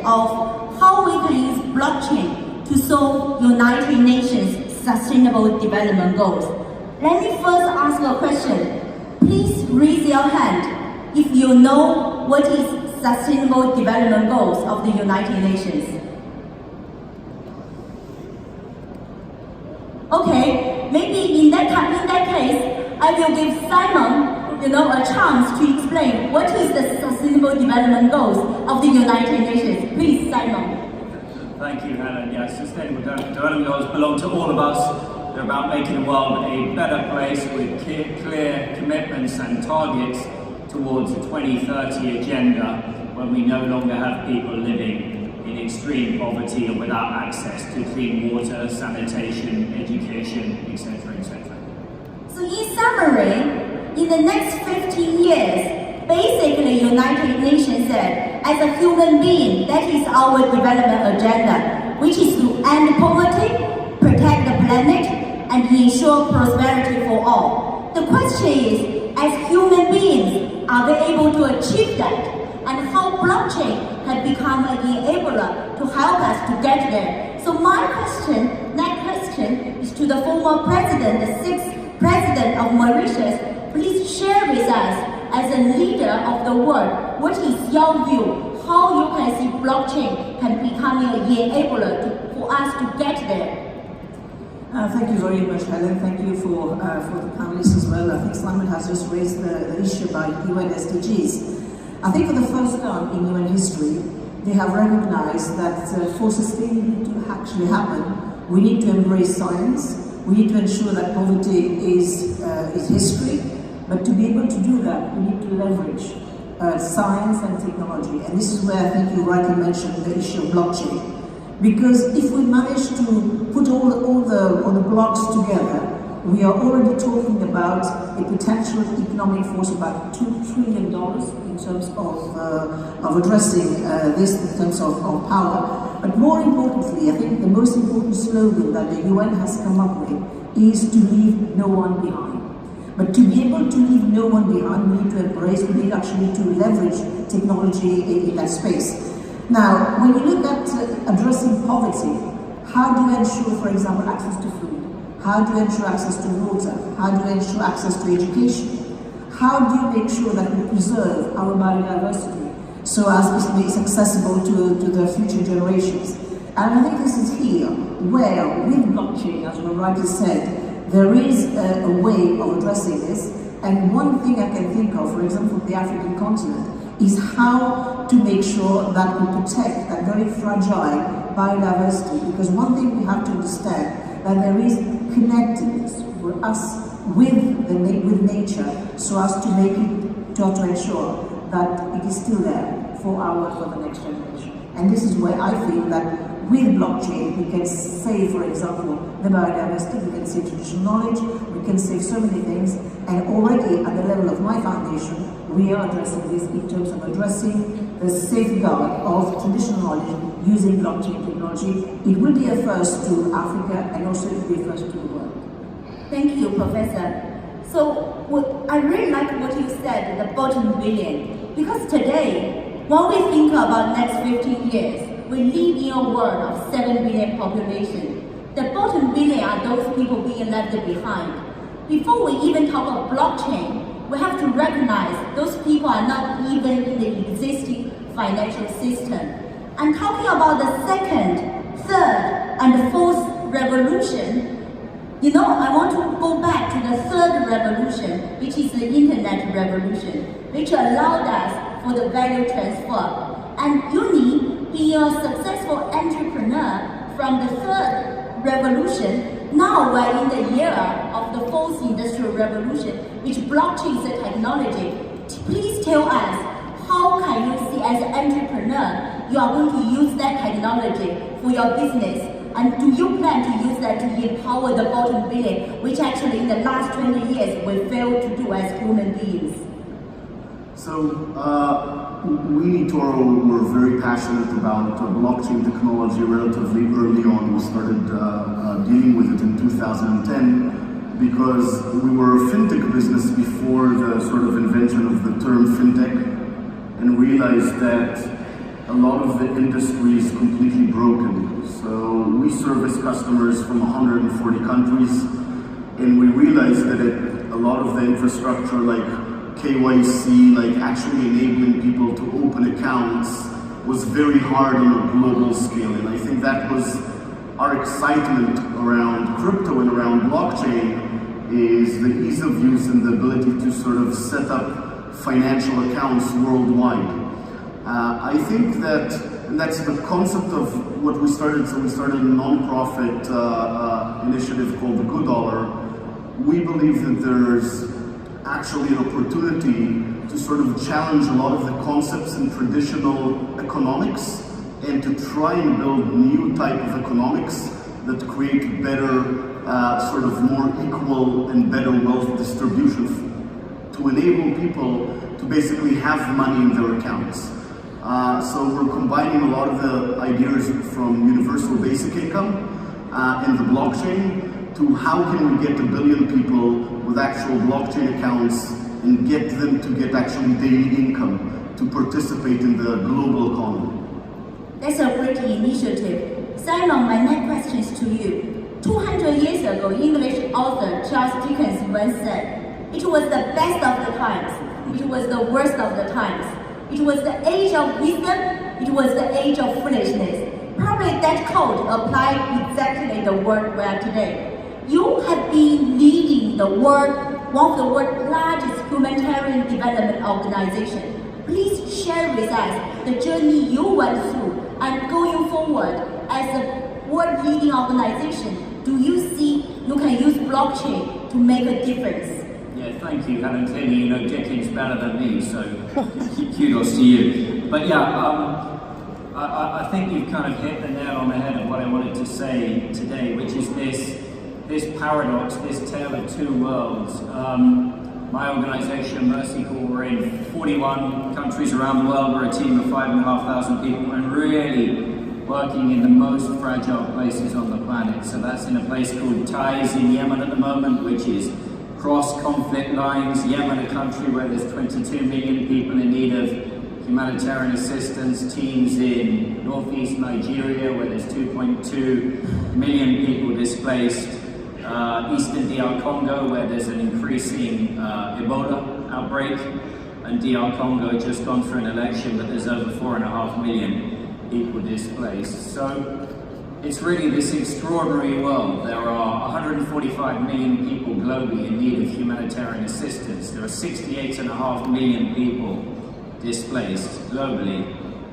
of how we can use blockchain to solve United Nations Sustainable Development Goals. Let me first ask a question. Please raise your hand if you know what is Sustainable Development Goals of the United Nations. Okay, maybe in that case, I will give Simon a chance to explain what is the Sustainable Development Goals of the United Nations. Please, Simon. Thank you, Helen. Yes, Sustainable Development Goals belong to all of us. They're about making the world a better place with clear commitments and targets towards the 2030 agenda, when we no longer have people living in extreme poverty or without access to clean water, sanitation, education, etc., etc. So in summary, in the next 15 years, basically United Nations said, as a human being, that is our development agenda, which is to end poverty, protect the planet, and ensure prosperity for all. The question is, as human beings, are we able to achieve that? And how blockchain has become an enabler to help us to get there. So my question, next question, is to the former president, the 6th president of Mauritius. Please share with us, as a leader of the world, what is your view? How you can see blockchain can become an enabler for us to get there? Thank you very much, Helen. Thank you for the panelists as well. I think Simon has just raised the issue about UN SDGs. I think for the first time in UN history, they have recognized that for sustainability to actually happen, we need to embrace science. We need to ensure that poverty is history. But to be able to do that, we need to leverage science and technology. And this is where I think you rightly mentioned the issue of blockchain. Because if we manage to put all the blocks together, we are already talking about a potential economic force of about $2 trillion in terms of addressing this in terms of power. But more importantly, I think the most important slogan that the UN has come up with is to leave no one behind. But to be able to leave no one behind, we need to embrace, we need actually to leverage technology in that space. Now, when you look at addressing poverty, how do you ensure, for example, access to food? How do you ensure access to water? How do you ensure access to education? How do you make sure that we preserve our biodiversity so as it is accessible to the future generations? And I think this is here where, with blockchain, as we rightly said, there is a way of addressing this. And one thing I can think of, for example, the African continent, is how to make sure that we protect that very fragile biodiversity. Because one thing we have to understand, that there is connectedness for us with nature, so as to make it, to ensure that it is still there for the next generation. And this is where I feel that with blockchain, we can save, for example, the biodiversity, we can save traditional knowledge, we can save so many things, and already at the level of my foundation, we are addressing this in terms of addressing the safeguard of traditional knowledge using blockchain technology. It will be a first to Africa, and also it will be a first to the world. Thank you, Professor. So I really like what you said, the bottom billion, because today, when we think about next 15 years, we live in a world of 7 billion population. The bottom billion are those people being left behind. Before we even talk about blockchain, we have to recognize those people are not even in the existing financial system. And talking about the second, third, and fourth revolution, I want to go back to the third revolution, which is the internet revolution, which allowed us for the value transfer. And being a successful entrepreneur from the third revolution, now we're in the era of the fourth industrial revolution, which blockchain is a technology. Please tell us, how can you see as an entrepreneur, you are going to use that technology for your business? And do you plan to use that to empower the bottom billion, which actually in the last 20 years we failed to do as human beings? So, we eToro were very passionate about blockchain technology relatively early on. We started dealing with it in 2010 because we were a fintech business before the sort of invention of the term fintech, and realized that a lot of the industry is completely broken. So we service customers from 140 countries, and we realized that a lot of the infrastructure like KYC, like actually enabling people to open accounts, was very hard on a global scale. And I think that was our excitement around crypto and around blockchain, is the ease of use and the ability to sort of set up financial accounts worldwide. I think that, and that's the concept of what we started. So we started a non-profit initiative called the Good Dollar. We believe that there's actually an opportunity to sort of challenge a lot of the concepts in traditional economics and to try and build new type of economics that create better, sort of more equal and better wealth distribution to enable people to basically have money in their accounts. So we're combining a lot of the ideas from universal basic income and the blockchain to how can we get 1 billion people with actual blockchain accounts and get them to get actually daily income to participate in the global economy. That's a great initiative. Simon, my next question is to you. 200 years ago, English author Charles Dickens once said, "It was the best of the times. It was the worst of the times. It was the age of wisdom. It was the age of foolishness." Probably that quote applies exactly the world we are today. You have been leading the world, one of the world's largest humanitarian development organizations. Please share with us the journey you went through, and going forward as a world leading organization, do you see you can use blockchain to make a difference? Yeah, thank you, Helen. Clearly, you know Dickens better than me, so kudos to you. But yeah, I think you've kind of hit the nail on the head of what I wanted to say today, which is this paradox, this tale of two worlds. My organization, Mercy Corps, we're in 41 countries around the world. We're a team of 5,500 people, and really working in the most fragile places on the planet. So that's in a place called Taiz in Yemen at the moment, which is cross-conflict lines. Yemen, a country where there's 22 million people in need of humanitarian assistance. Teams in northeast Nigeria, where there's 2.2 million people displaced. Eastern DR Congo, where there's an increasing Ebola outbreak. And DR Congo just gone through an election, but there's over 4.5 million people displaced. So it's really this extraordinary world. There are 145 million people globally in need of humanitarian assistance. There are 68.5 million people displaced globally.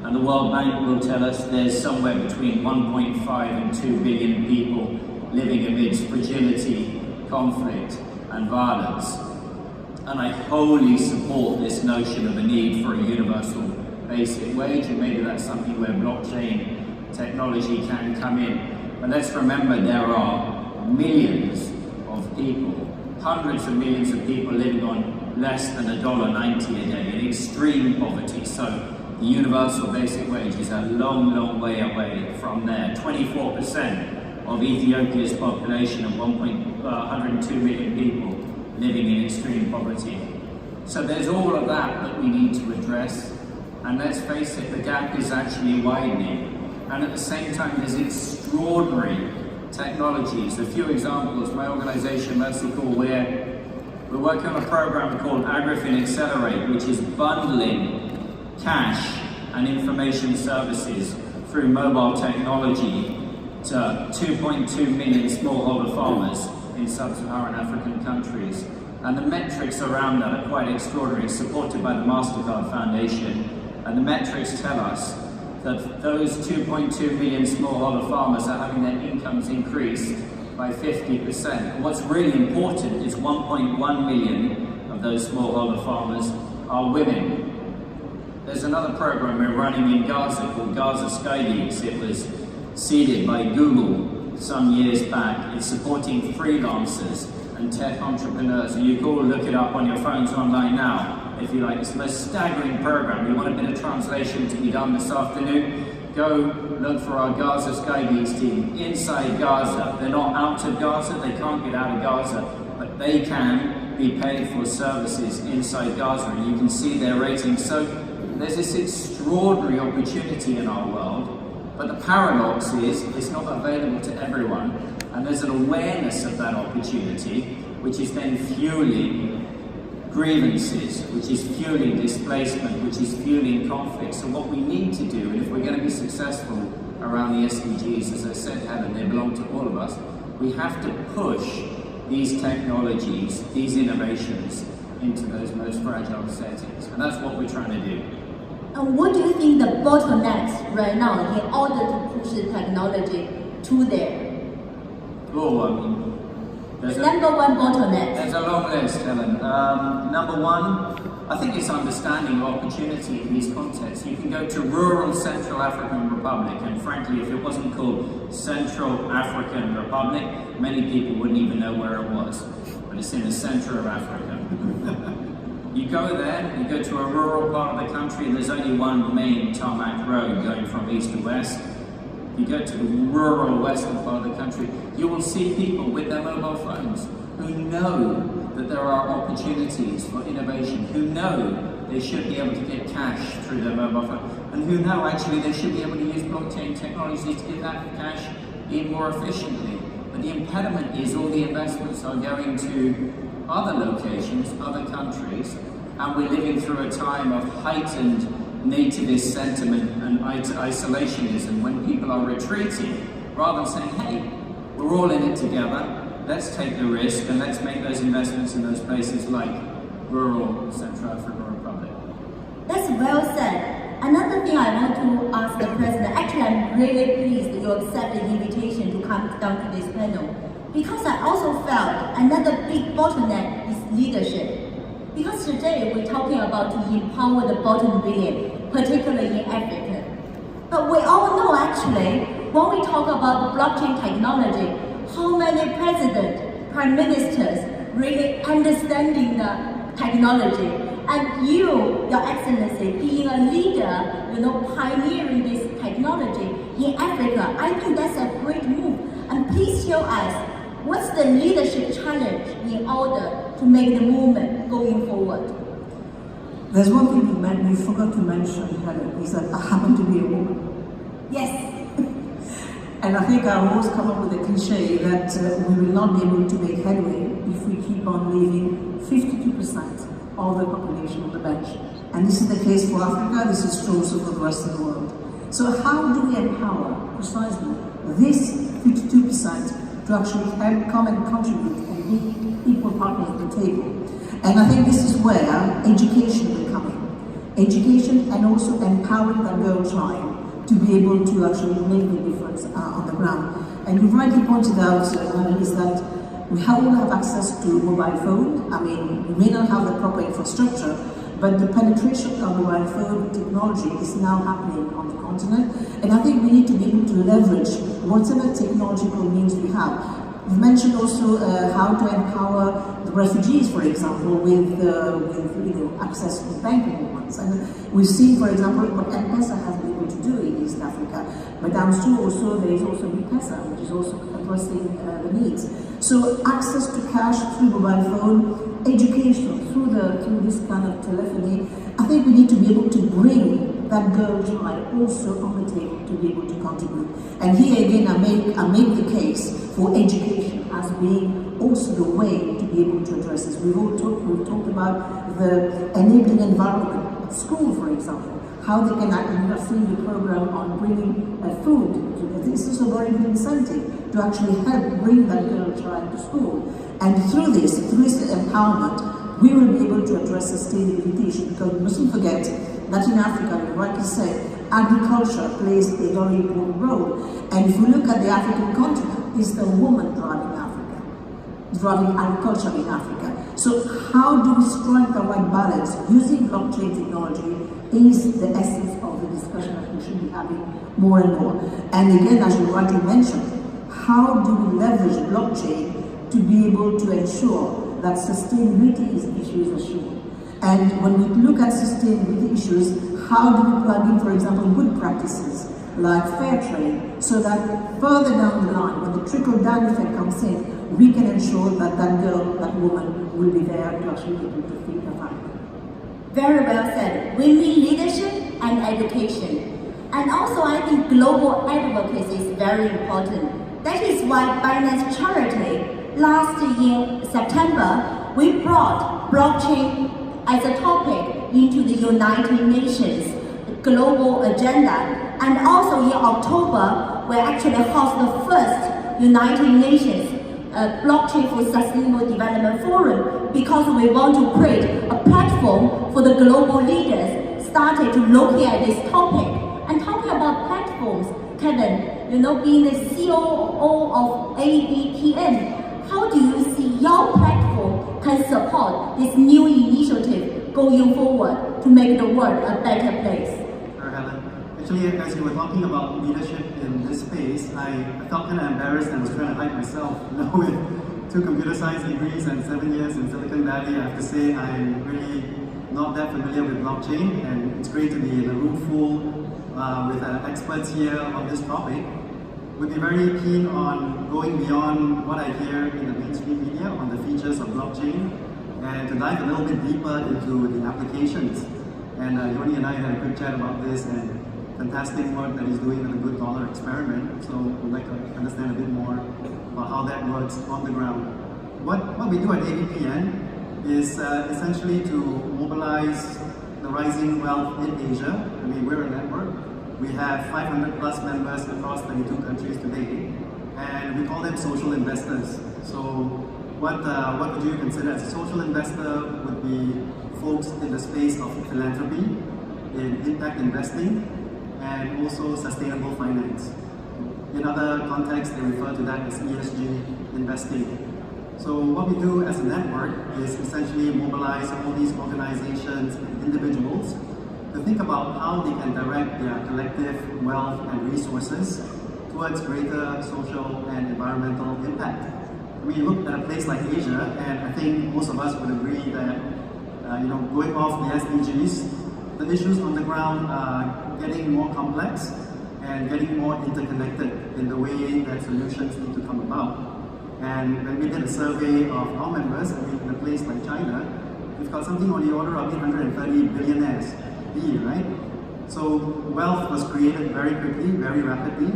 And the World Bank will tell us there's somewhere between 1.5 and 2 billion people living amidst fragility, conflict, and violence. And I wholly support this notion of a need for a universal basic wage, and maybe that's something where blockchain technology can come in. But let's remember there are millions of people, hundreds of millions of people living on less than $1.90 a day in extreme poverty. So the universal basic wage is a long, long way away from there. 24% of Ethiopia's population of 102 million people living in extreme poverty. So there's all of that we need to address. And let's face it, the gap is actually widening. And at the same time, there's extraordinary technologies. A few examples, my organization, Mercy Corps, we're working on a program called AgriFin Accelerate, which is bundling cash and information services through mobile technology to 2.2 million smallholder farmers in sub-Saharan African countries. And the metrics around that are quite extraordinary, supported by the MasterCard Foundation. And the metrics tell us that those 2.2 million smallholder farmers are having their incomes increased by 50%. And what's really important is 1.1 million of those smallholder farmers are women. There's another program we're running in Gaza called Gaza Sky Geeks. It was seeded by Google some years back. It's supporting freelancers and tech entrepreneurs. And you can all look it up on your phones online now, if you like. It's the most staggering program. You want a bit of translation to be done this afternoon? Go look for our Gaza Sky Geeks team inside Gaza. They're not out of Gaza, they can't get out of Gaza, but they can be paid for services inside Gaza, and you can see their ratings. So there's this extraordinary opportunity in our world, but the paradox is it's not available to everyone, and there's an awareness of that opportunity, which is then fueling grievances, which is fueling displacement, which is fueling conflict. So what we need to do, and if we're going to be successful around the SDGs, as I said, Helen, they belong to all of us, we have to push these technologies, these innovations, into those most fragile settings. And that's what we're trying to do. And what do you think the bottlenecks right now in order to push the technology to there? Oh, I mean, number one bottleneck. There's a long list, Helen. Number one, I think it's understanding opportunity in these contexts. You can go to rural Central African Republic, and frankly, if it wasn't called Central African Republic, many people wouldn't even know where it was. But it's in the center of Africa. You go there, you go to a rural part of the country, and there's only one main tarmac road going from east to west. You go to the rural western part of the country, you will see people with their mobile phones who know that there are opportunities for innovation, who know they should be able to get cash through their mobile phone, and who know actually they should be able to use blockchain technology to get that cash in more efficiently. But the impediment is all the investments are going to other locations, other countries, and we're living through a time of heightened nativist sentiment and isolationism, when people are retreating rather than saying, hey, we're all in it together, let's take the risk and let's make those investments in those places like rural Central African Republic. That's well said. Another thing I want to ask the President, actually I'm really pleased that you accept the invitation to come down to this panel, because I also felt another big bottleneck is leadership. Because today we're talking about to empower the bottom billion, particularly in Africa. But we all know actually, when we talk about blockchain technology, how many presidents, prime ministers really understanding the technology. And you, Your Excellency, being a leader, pioneering this technology in Africa, I think that's a great move. And please tell us, what's the leadership challenge in order to make the movement going forward? There's one thing you forgot to mention, Helen, is that I happen to be a woman. Yes. And I think I always come up with a cliche that we will not be able to make headway if we keep on leaving 52% of the population on the bench. And this is the case for Africa, this is true also for the rest of the world. So how do we empower precisely this 52% to actually come and contribute and be equal partners at the table? And I think this is where education will come in. Education and also empowering that girl child to be able to actually make the difference on the ground. And you rightly pointed out, is that we all have access to mobile phone. I mean, we may not have the proper infrastructure, but the penetration of mobile phone technology is now happening on the continent. And I think we need to be able to leverage whatever technological means we have. You mentioned also how to empower the refugees, for example, with access to banking movements. And we've seen, for example, what M-Pesa has been able to do in East Africa. But downstream also, there is also B-Pesa, which is also addressing the needs. So access to cash through mobile phone, education through this kind of telephony. I think we need to be able to bring that girl child also on the table to be able to contribute. And here again, I make the case for education as being also the way to be able to address this. We've talked about the enabling environment at school, for example, how they can actually, you have seen the program on bringing food. This is a very good incentive to actually help bring that girl child to school. And through this empowerment, we will be able to address sustainability, because we mustn't forget that in Africa, you rightly said, agriculture plays a very important role. And if we look at the African continent, it's the woman driving Africa, driving agriculture in Africa. So how do we strike the right balance? Using blockchain technology is the essence of the discussion that we should be having more and more. And again, as you rightly mentioned, how do we leverage blockchain to be able to ensure that sustainability issues are assured? And when we look at sustainability issues, how do we plug in, for example, good practices like fair trade, so that further down the line, when the trickle-down effect comes in, we can ensure that that girl, that woman, will be there to actually be able to feed her family. Very well said. Women leadership and education. And also I think global advocacy is very important. That is why Binance Charity, last year, September, we brought blockchain as a topic into the United Nations global agenda. And also in October, we actually host the first United Nations Blockchain for Sustainable Development Forum, because we want to create a platform for the global leaders started to look at this topic. And talking about platforms, Kevin, being the COO of ABPN, how do you see your platform can support this new initiative going forward to make the world a better place? Sure, Helen. Actually, as you were talking about leadership in this space, I felt kind of embarrassed and was trying to hide myself. With 2 computer science degrees and 7 years in Silicon Valley, I have to say I'm really not that familiar with blockchain, and it's great to be in a room full with experts here on this topic. We'd be very keen on going beyond what I hear in the mainstream media on the features of blockchain, and to dive a little bit deeper into the applications. And Yoni and I had a good chat about this, and fantastic work that he's doing with the Good Dollar experiment. So we'd like to understand a bit more about how that works on the ground. What we do at ABPN is essentially to mobilize the rising wealth in Asia. I mean, we're a network. We have 500 plus members across 32 countries today, and we call them social investors. So what would you consider as a social investor would be folks in the space of philanthropy, in impact investing, and also sustainable finance. In other contexts, they refer to that as ESG investing. So what we do as a network is essentially mobilize all these organizations and individuals to think about how they can direct their collective wealth and resources towards greater social and environmental impact. I mean, you look at a place like Asia, and I think most of us would agree that going off the SDGs, the issues on the ground are getting more complex and getting more interconnected in the way that solutions need to come about. And when we did a survey of our members, I mean, in a place like China, we've got something on the order of 830 billionaires a year, right? So wealth was created very quickly, very rapidly,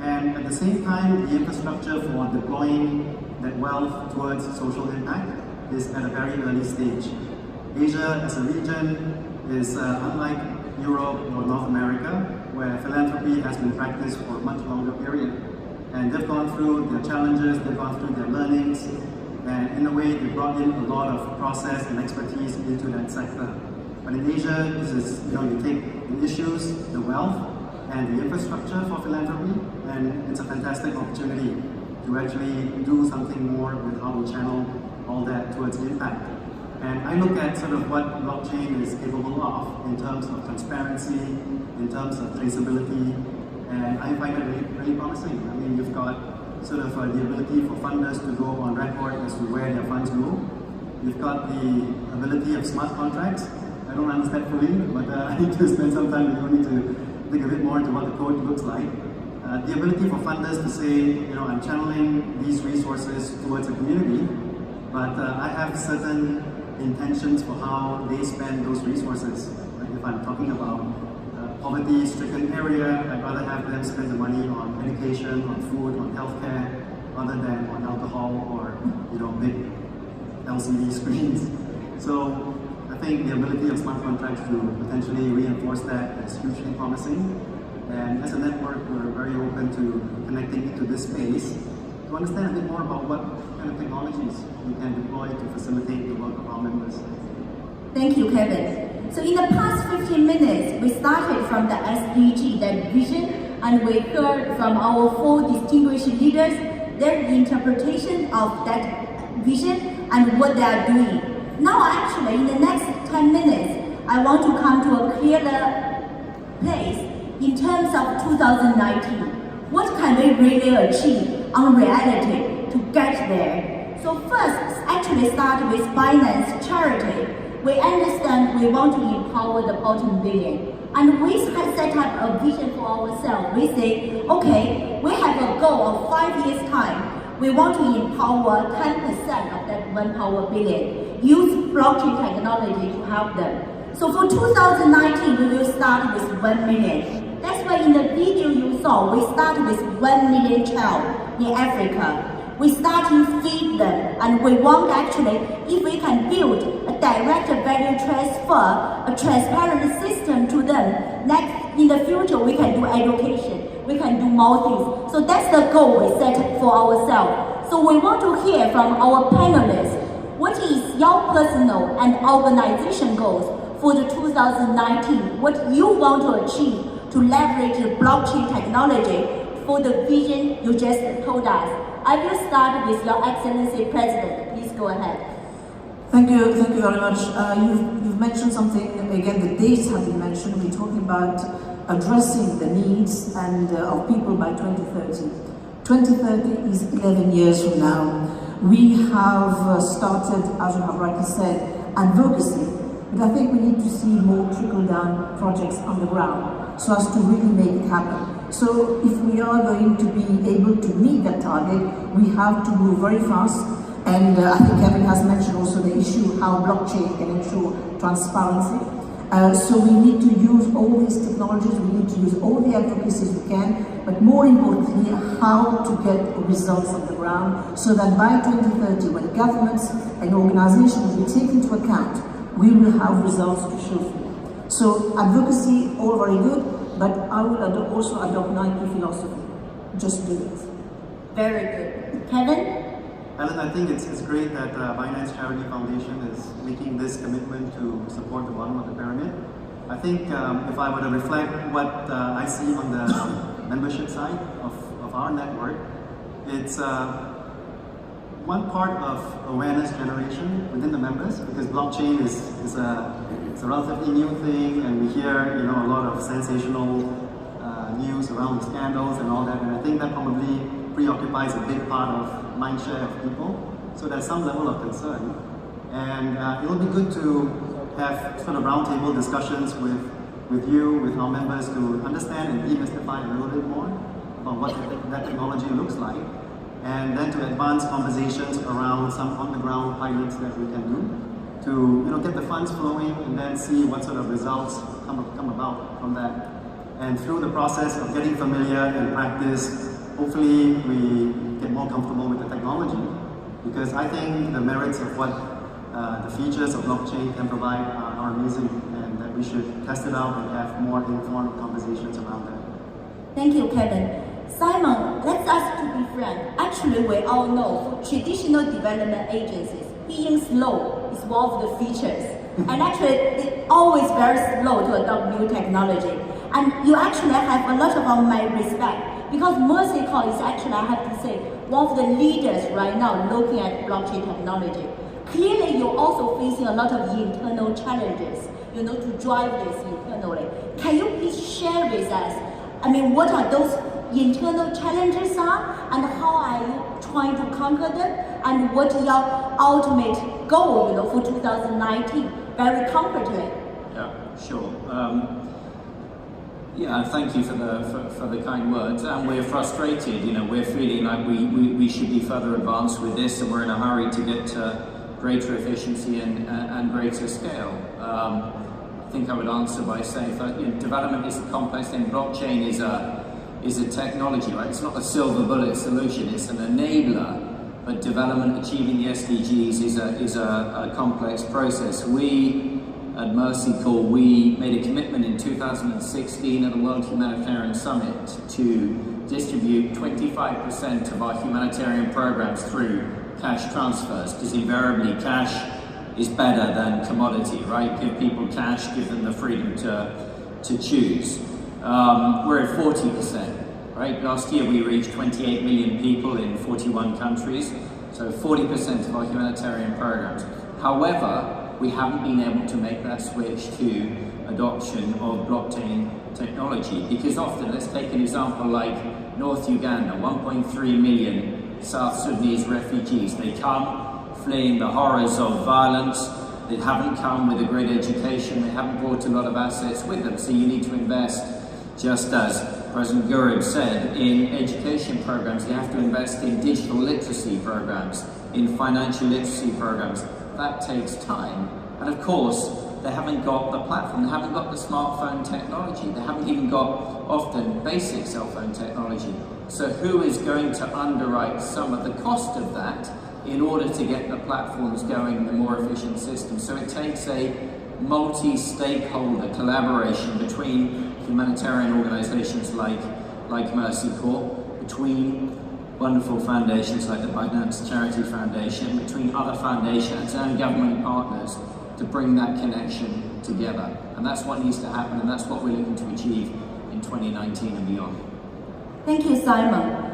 and at the same time, the infrastructure for deploying that wealth towards social impact is at a very early stage. Asia as a region is unlike Europe or North America, where philanthropy has been practiced for a much longer period. And they've gone through their challenges, they've gone through their learnings, and in a way, they brought in a lot of process and expertise into that sector. But in Asia, this is, you take the issues, the wealth, and the infrastructure for philanthropy, and it's a fantastic opportunity to actually do something more with how we channel all that towards impact. And I look at sort of what blockchain is capable of in terms of transparency, in terms of traceability, and I find it really, really promising. I mean, you've got sort of the ability for funders to go on record as to where their funds go. You've got the ability of smart contracts. I don't understand fully, but I need to spend some time with you to dig a bit more into what the code looks like. The ability for funders to say, I'm channeling these resources towards a community, but I have certain intentions for how they spend those resources. Like if I'm talking about poverty-stricken area, I'd rather have them spend the money on education, on food, on healthcare, rather than on alcohol or big LCD screens. So I think the ability of smart contracts to potentially reinforce that is hugely promising. And as a network, we're very open to connecting into this space to understand a bit more about what kind of technologies we can deploy to facilitate the work of our members. Thank you, Kevin. So in the past 15 minutes, we started from the SDG, that vision, and we heard from our 4 distinguished leaders their interpretation of that vision and what they are doing. Now actually, in the next 10 minutes, I want to come to a clearer place in terms of 2019. What can we really achieve on reality to get there? So first, actually start with Binance Charity. We understand we want to empower the bottom billion. And we set up a vision for ourselves. We say, okay, we have a goal of 5 years' time. We want to empower 10% of that 1 power billion. Use blockchain technology to help them. So for 2019, we will start with 1 million. That's why in the video you saw, we start with 1 million child in Africa. We start to feed them, and we want actually, if we can build a direct value transfer, a transparent system to them, next in the future we can do education, we can do more things. So that's the goal we set for ourselves. So we want to hear from our panelists, what is your personal and organization goals for the 2019? What you want to achieve to leverage the blockchain technology for the vision you just told us. I will start with Your Excellency President. Please go ahead. Thank you very much. You've mentioned something, again, the dates have been mentioned. We're talking about addressing the needs of people by 2030. 2030 is 11 years from now. We have started, as you have rightly said, advocacy, but I think we need to see more trickle-down projects on the ground so as to really make it happen. So if we are going to be able to meet that target, we have to move very fast. And I think Kevin has mentioned also the issue how blockchain can ensure transparency. So we need to use all these technologies, we need to use all the advocacies we can, but more importantly, how to get results on the ground so that by 2030, when governments and organizations will be taken into account, we will have results to show for. So advocacy, all very good, but I will also adopt Nike philosophy. Just do it. Very good. Kevin? Alan, I think it's great that Binance Charity Foundation is making this commitment to support the bottom of the pyramid. I think if I were to reflect what I see on the membership side of our network, it's one part of awareness generation within the members, because blockchain is a relatively new thing, and we hear a lot of sensational news around the scandals and all that, and I think that probably preoccupies a big part of mindshare of people. So there's some level of concern, and it will be good to have sort of roundtable discussions with you, with our members, to understand and demystify a little bit more about what that technology looks like, and then to advance conversations around some on-the-ground pilots that we can do to get the funds flowing, and then see what sort of results come about from that. And through the process of getting familiar and practice, hopefully we get more comfortable with the technology, because I think the merits of what the features of blockchain can provide are amazing, and that we should test it out and have more informed conversations around that. Thank you, Kevin. Simon, let's ask to be frank. Actually, we all know for traditional development agencies, being slow is one of the features. And actually, they're always very slow to adopt new technology. And you actually have a lot of my respect, because Mercycoin is actually, I have to say, one of the leaders right now looking at blockchain technology. Clearly, you're also facing a lot of internal challenges, to drive this internally. Can you please share with us, what are those internal challenges and how are you trying to conquer them, and what is your ultimate goal, for 2019, very concretely? Yeah, sure. Thank you for the kind words. And we're frustrated. We're feeling like we should be further advanced with this, and we're in a hurry to get to greater efficiency and greater scale. I think I would answer by saying that development is a complex thing. Blockchain is a technology, right? It's not a silver bullet solution. It's an enabler. But development, achieving the SDGs, is a complex process. We at Mercycoin, we made a commitment in 2016 at the World Humanitarian Summit to distribute 25% of our humanitarian programs through cash transfers, because invariably cash is better than commodity, right? Give people cash, give them the freedom to choose. We're at 40%, right? Last year we reached 28 million people in 41 countries, so 40% of our humanitarian programs. However, we haven't been able to make that switch to adoption of blockchain technology, because often, let's take an example like North Uganda, 1.3 million South Sudanese refugees. They come fleeing the horrors of violence. They haven't come with a great education. They haven't brought a lot of assets with them. So you need to invest, just as President Gurib said, in education programs. You have to invest in digital literacy programs, in financial literacy programs. That takes time. And of course, they haven't got the platform, they haven't got the smartphone technology, they haven't even got often basic cell phone technology. So who is going to underwrite some of the cost of that in order to get the platforms going, the more efficient system? So it takes a multi-stakeholder collaboration between humanitarian organizations like Mercy Corps, between wonderful foundations like the Binance Charity Foundation, between other foundations and government partners to bring that connection together. And that's what needs to happen, and that's what we're looking to achieve in 2019 and beyond. Thank you, Simon.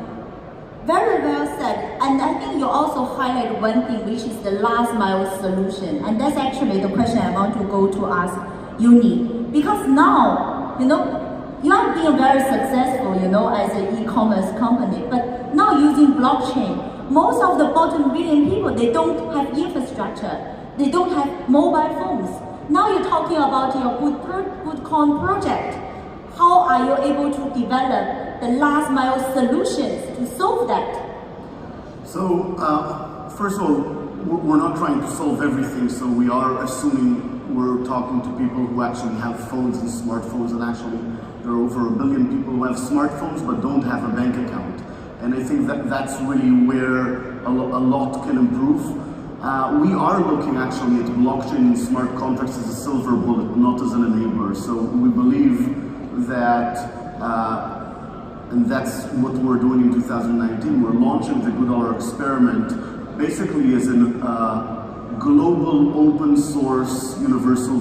Very well said. And I think you also highlighted one thing, which is the last mile solution. And that's actually the question I want to go to ask Uni. Because now, you are being very successful, as an e-commerce company. But now using blockchain, most of the bottom billion people, they don't have infrastructure. They don't have mobile phones. Now you're talking about your GoodCoin project. How are you able to develop the last mile solutions to solve that? So, first of all, we're not trying to solve everything, so we are assuming we're talking to people who actually have phones and smartphones, and actually there are over 1 billion people who have smartphones but don't have a bank account. And I think that's really where a lot can improve. We are looking actually at blockchain and smart contracts as a silver bullet, not as an enabler. So we believe that, and that's what we're doing in 2019, we're launching the $2 experiment basically as a global open source universal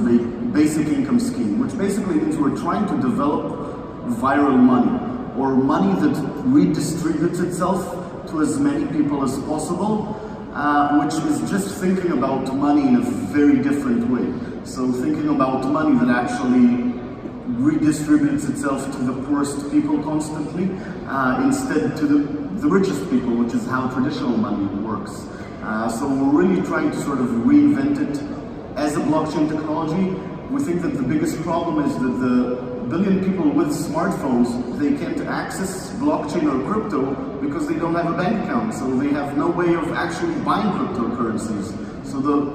basic income scheme, which basically means we're trying to develop viral money, or money that redistributes itself to as many people as possible, which is just thinking about money in a very different way. So thinking about money that actually redistributes itself to the poorest people constantly, instead to the richest people, which is how traditional money works. So we're really trying to sort of reinvent it as a blockchain technology. We think that the biggest problem is that the billion people with smartphones, they can't access blockchain or crypto because they don't have a bank account. So they have no way of actually buying cryptocurrencies. So the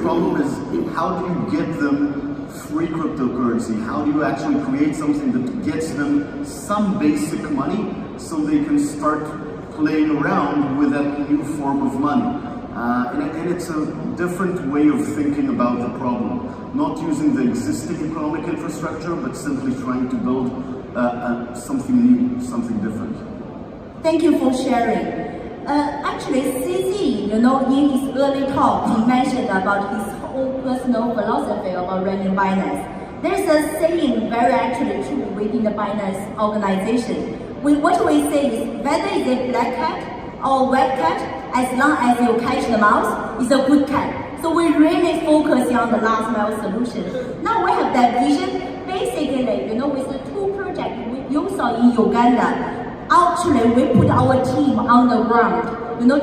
problem is, how do you get them free cryptocurrency? How do you actually create something that gets them some basic money so they can start playing around with that new form of money? And it's a different way of thinking about the problem. Not using the existing economic infrastructure, but simply trying to build something new, something different. Thank you for sharing. Actually, CZ, in his early talk, he mentioned about his whole personal philosophy about running Binance. There's a saying very actually true within the Binance organization. What we say is, whether it's a black cat or a white cat, as long as you catch the mouse, it's a good cat. So we really focus on the last mile solution. Now we have that vision. Basically, with the two projects you saw in Uganda, actually we put our team on the ground,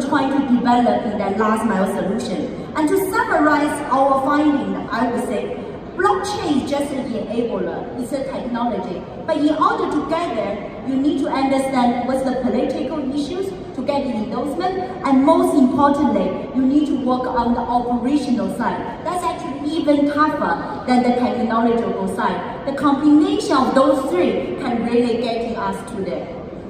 trying to develop in that last mile solution. And to summarize our finding, I would say, blockchain is just an enabler, it's a technology. But in order to get there, you need to understand what's the political issues to get the endorsement, and most importantly, you need to work on the operational side. That's actually even tougher than the technological side. The combination of those three can really get us to there.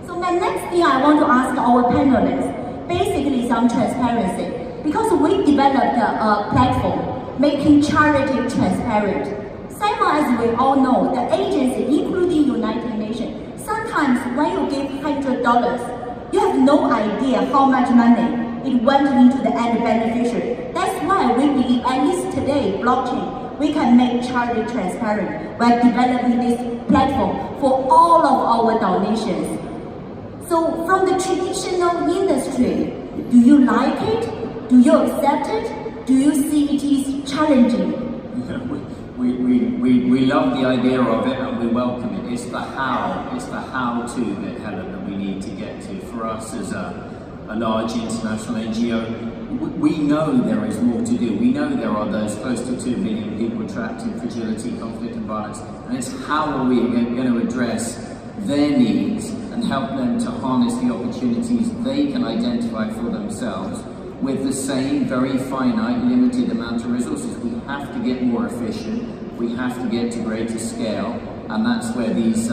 So my next thing I want to ask our panelists, basically is on transparency. Because we developed a platform making charity transparent. Simon, as we all know, the agency, including United Nations, sometimes when you give $100, you have no idea how much money it went into the end beneficiary. That's why we believe, at least today, blockchain, we can make charity transparent by developing this platform for all of our donations. So from the traditional industry, do you like it? Do you accept it? Do you see it is challenging? Yeah, we love the idea of it and we welcome it. It's the how-to bit, Helen, that we need to get to. For us as a large international NGO, we know there is more to do. We know there are those close to 2 billion people trapped in fragility, conflict and violence. And it's how are we going to address their needs and help them to harness the opportunities they can identify for themselves with the same very finite, limited amount of resources. We have to get more efficient, we have to get to greater scale, and that's where these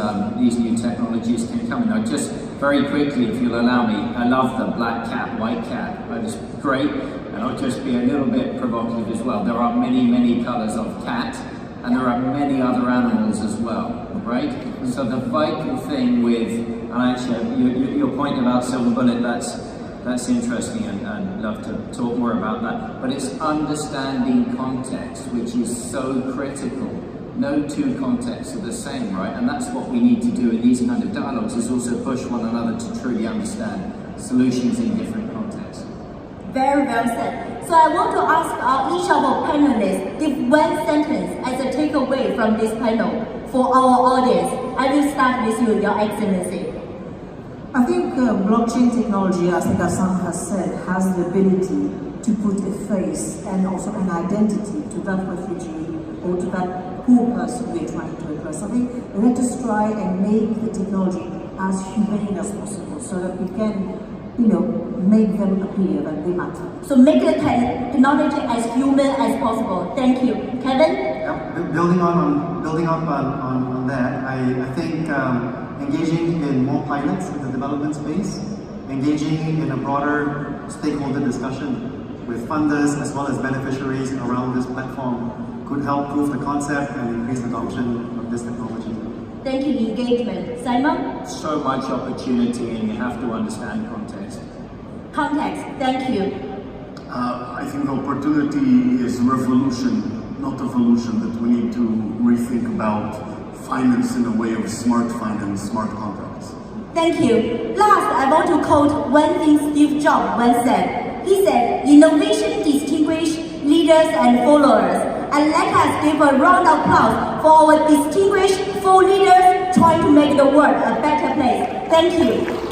new technologies can come in. Now, just very quickly, if you'll allow me, I love the black cat, white cat. That is great, and I'll just be a little bit provocative as well. There are many, many colors of cat, and there are many other animals as well, right? So the vital thing with, and actually your point about silver bullet, that's interesting, and I'd love to talk more about that, but it's understanding context, which is so critical. No two contexts are the same, right? And that's what we need to do in these kind of dialogues, is also push one another to truly understand solutions in different contexts. Very well said. So I want to ask each of our panelists give one sentence as a takeaway from this panel for our audience. I will start with you, Your Excellency. I think blockchain technology, as Hassan has said, has the ability to put a face and also an identity to that refugee or to that poor person we're trying to address. I think let us try and make the technology as humane as possible so that we can, make them appear that they matter. So make the technology as human as possible. Thank you. Kevin? Yeah, building up on that, I think engaging in more pilots in the development space, engaging in a broader stakeholder discussion with funders as well as beneficiaries around this platform could help prove the concept and increase adoption of this technology. Thank you, engagement. Simon? So much opportunity, and you have to understand context. Context, thank you. I think the opportunity is revolution, not evolution, that we need to rethink about finance in a way of smart finance, smart contracts. Thank you. Last, I want to quote one thing Steve Jobs once said. He said, innovation distinguishes leaders and followers. And let us give a round of applause for our distinguished 4 leaders trying to make the world a better place. Thank you.